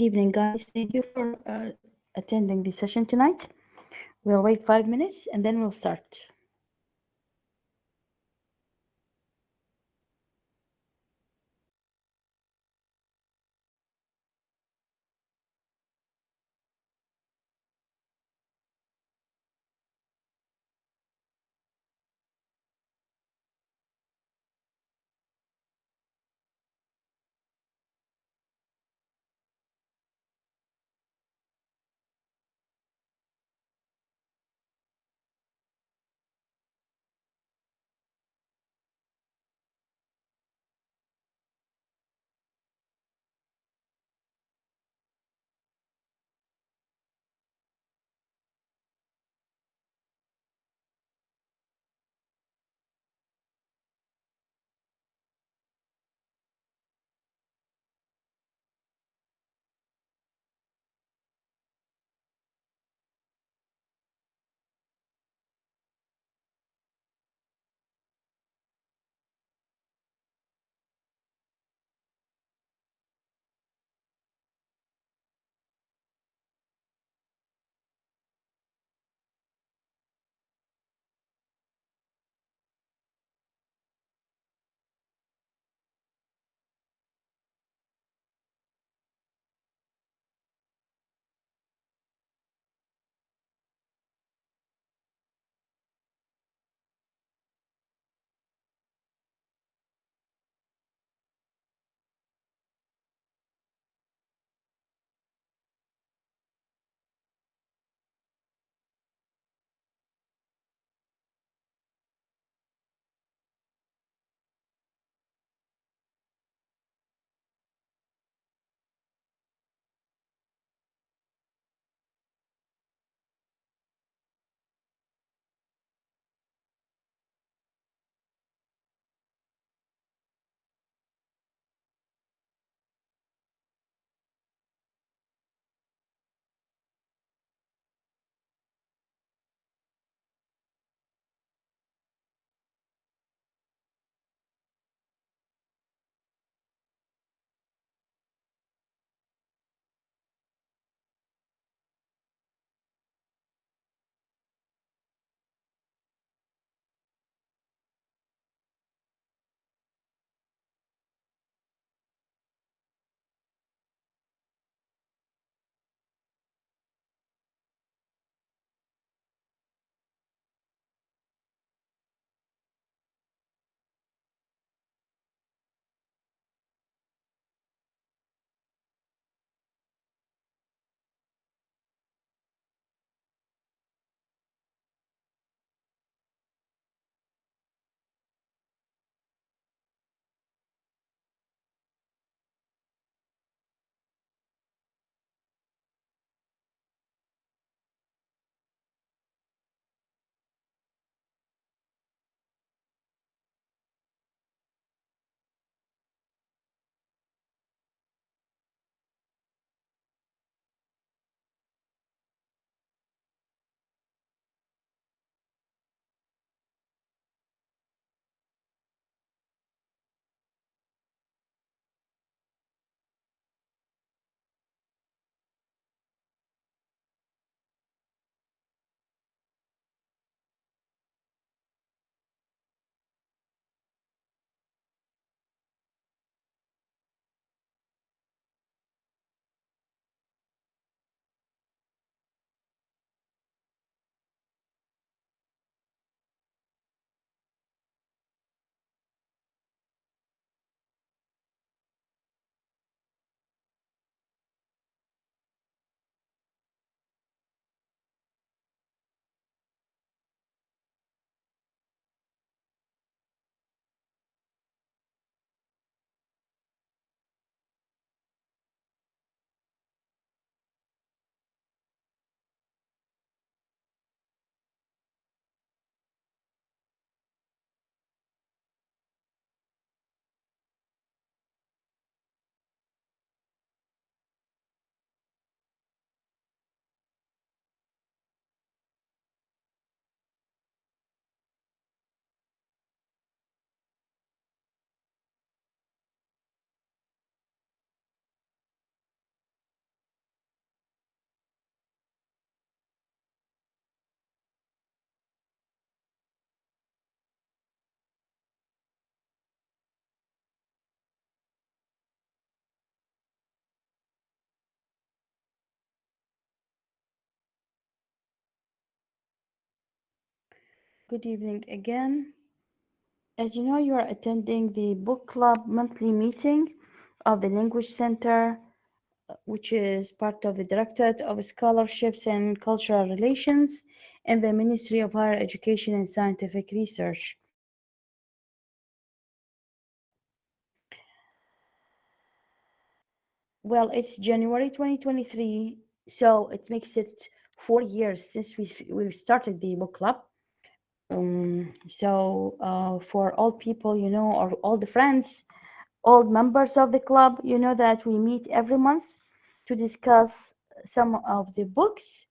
Good evening, guys. Thank you for attending the session tonight. We'll wait 5 minutes and then we'll start. Good evening again. As you know, you are attending the book club monthly meeting of the Language Center, which is part of the Directorate of Scholarships and Cultural Relations and the Ministry of Higher Education and Scientific Research. Well, it's January 2023, so it makes it 4 years since we started the book club. For all people, or all the friends, all members of the club, that we meet every month to discuss some of the books.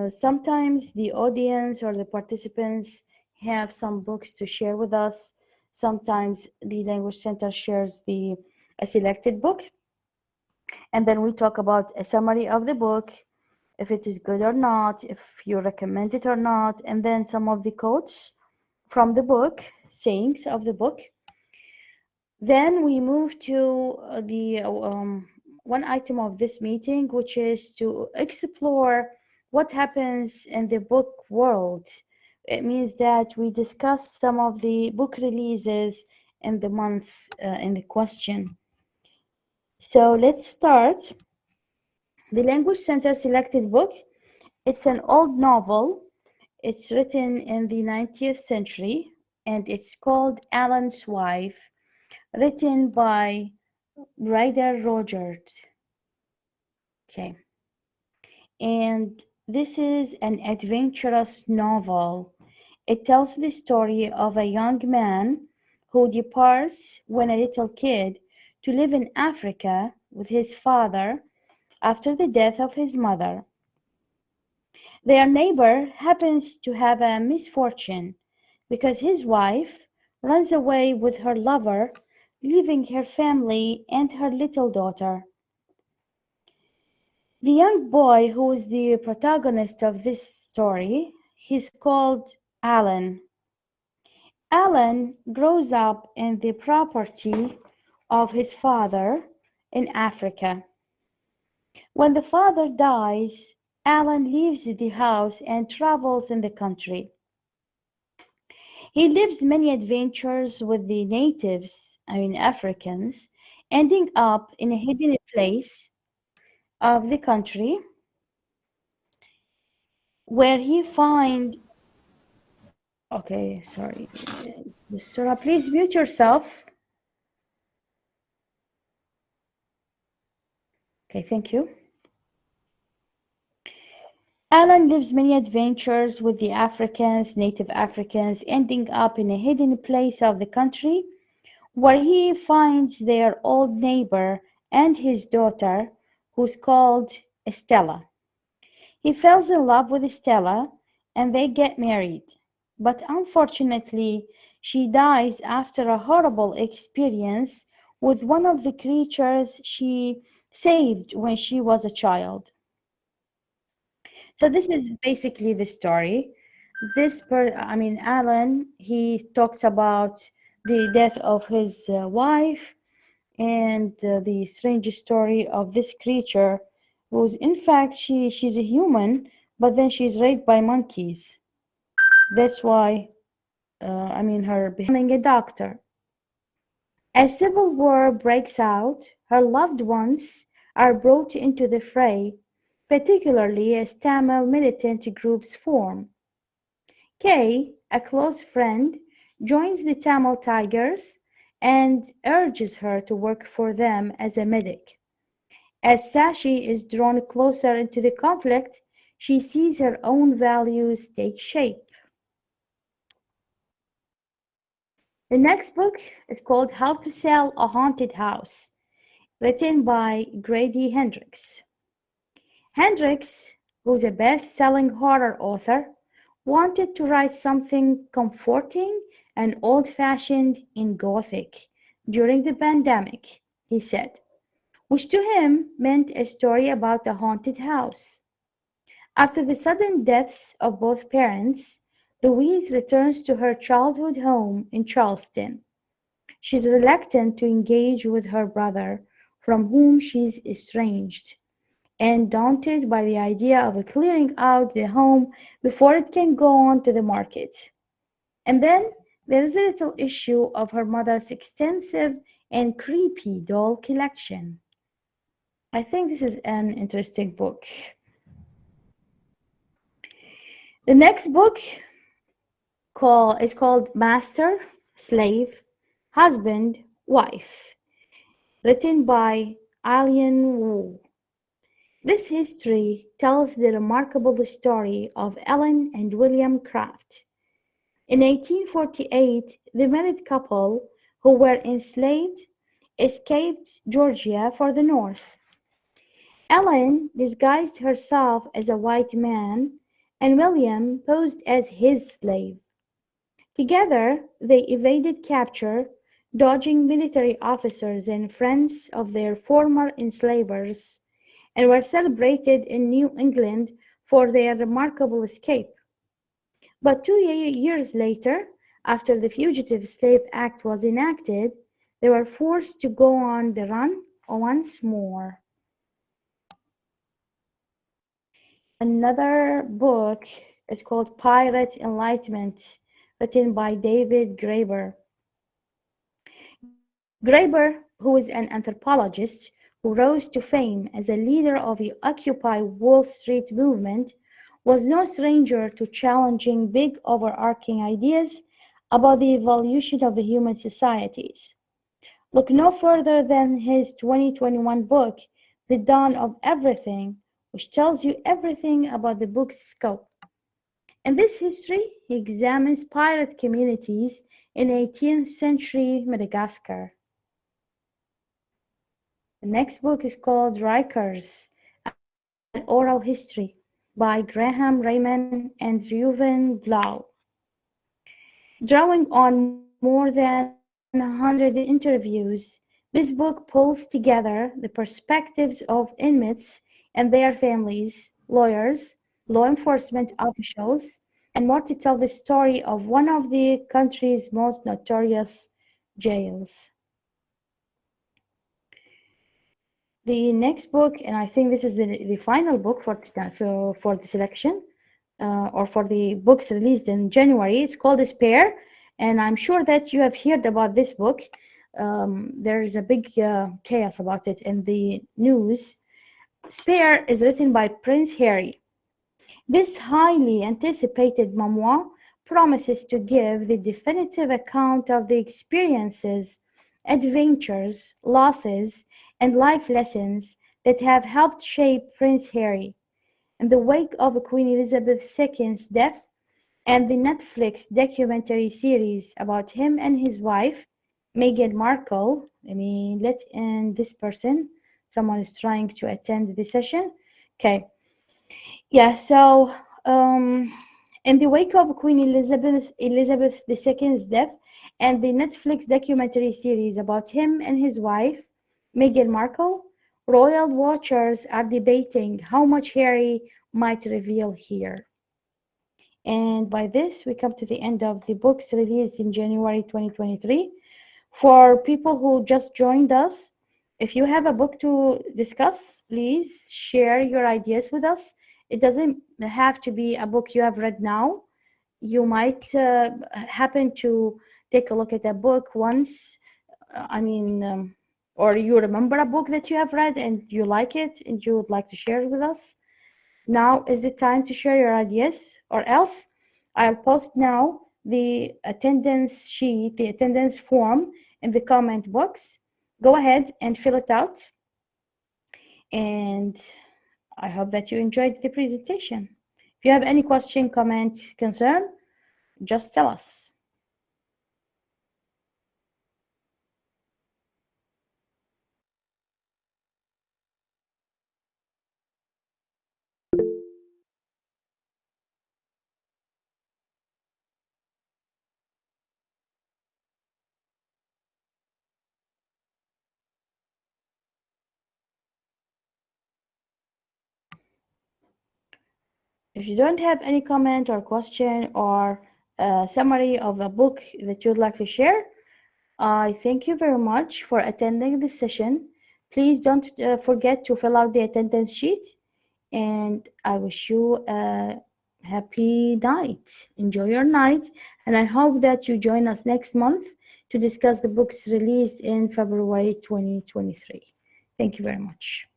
Sometimes the audience or the participants have some books to share with us. Sometimes the Language Center shares a selected book, and then we talk about a summary of the book, if it is good or not, if you recommend it or not, and then some of the quotes from the book, sayings of the book. Then we move to the one item of this meeting, which is to explore what happens in the book world. It means that we discuss some of the book releases in the month in the question. So let's start. The Language Center selected book. It's an old novel. It's written in the 19th century, and it's called Alan's Wife, written by Ryder Rogers. Okay. And this is an adventurous novel. It tells the story of a young man who departs when a little kid to live in Africa with his father after the death of his mother. Their neighbor happens to have a misfortune because his wife runs away with her lover, leaving her family and her little daughter. The young boy who is the protagonist of this story, he's called Alan. Alan grows up in the property of his father in Africa. When the father dies, Alan leaves the house and travels in the country. He lives many adventures with the natives, Africans, ending up in a hidden place of the country where he find. Okay, sorry. Sarah, please mute yourself. Okay, thank you. Alan lives many adventures with the Africans, native Africans, ending up in a hidden place of the country where he finds their old neighbor and his daughter, who's called Estella. He falls in love with Estella and they get married. But unfortunately, she dies after a horrible experience with one of the creatures she saved when she was a child. So this is basically the story. Alan, he talks about the death of his wife and the strange story of this creature, who's in fact she's a human, but then she's raised by monkeys. That's why, her becoming a doctor. As civil war breaks out, her loved ones are brought into the fray, particularly as Tamil militant groups form. Kay, a close friend, joins the Tamil Tigers and urges her to work for them as a medic. As Sashi is drawn closer into the conflict, she sees her own values take shape. The next book is called How to Sell a Haunted House, written by Grady Hendrix. Hendrix, who's a best-selling horror author, wanted to write something comforting and old-fashioned in Gothic during the pandemic, he said, which to him meant a story about a haunted house. After the sudden deaths of both parents, Louise returns to her childhood home in Charleston. She's reluctant to engage with her brother, from whom she's estranged, and daunted by the idea of clearing out the home before it can go on to the market. And then there is a little issue of her mother's extensive and creepy doll collection. I think this is an interesting book. The next book is called Master, Slave, Husband, Wife, written by Alien Wu. This history tells the remarkable story of Ellen and William Craft. In 1848, the married couple who were enslaved escaped Georgia for the North. Ellen disguised herself as a white man, and William posed as his slave. Together, they evaded capture, dodging military officers and friends of their former enslavers, and were celebrated in New England for their remarkable escape. But 2 years later, after the Fugitive Slave Act was enacted, they were forced to go on the run once more. Another book is called Pirate Enlightenment, written by David Graeber. Graeber, who is an anthropologist who rose to fame as a leader of the Occupy Wall Street movement, was no stranger to challenging big overarching ideas about the evolution of the human societies. Look no further than his 2021 book, The Dawn of Everything, which tells you everything about the book's scope. In this history, he examines pirate communities in 18th century Madagascar. The next book is called Rikers, an oral history by Graham Raymond and Reuven Blau. Drawing on more than 100 interviews, this book pulls together the perspectives of inmates and their families, lawyers, law enforcement officials, and more to tell the story of one of the country's most notorious jails. The next book, and I think this is the final book for the selection, or for the books released in January. It's called Despair, and I'm sure that you have heard about this book. There is a big chaos about it in the news. Despair is written by Prince Harry. This highly anticipated memoir promises to give the definitive account of the experiences, adventures, losses, and life lessons that have helped shape Prince Harry. In the wake of Queen Elizabeth II's death and the Netflix documentary series about him and his wife, Meghan Markle, let me let in this person. Someone is trying to attend the session. Okay. Yeah, so in the wake of Queen Elizabeth II's death and the Netflix documentary series about him and his wife, Meghan Markle, royal watchers are debating how much Harry might reveal here. And by this, we come to the end of the books released in January 2023. For people who just joined us, if you have a book to discuss, please share your ideas with us. It doesn't have to be a book you have read now. You might happen to take a look at a book once, or you remember a book that you have read and you like it and you would like to share it with us. Now is the time to share your ideas, or else I'll post now the attendance sheet, the attendance form in the comment box. Go ahead and fill it out. And I hope that you enjoyed the presentation. If you have any question, comment, concern, just tell us. If you don't have any comment or question or a summary of a book that you'd like to share, I thank you very much for attending this session. Please don't forget to fill out the attendance sheet, and I wish you a happy night. Enjoy your night, and I hope that you join us next month to discuss the books released in February 2023. Thank you very much.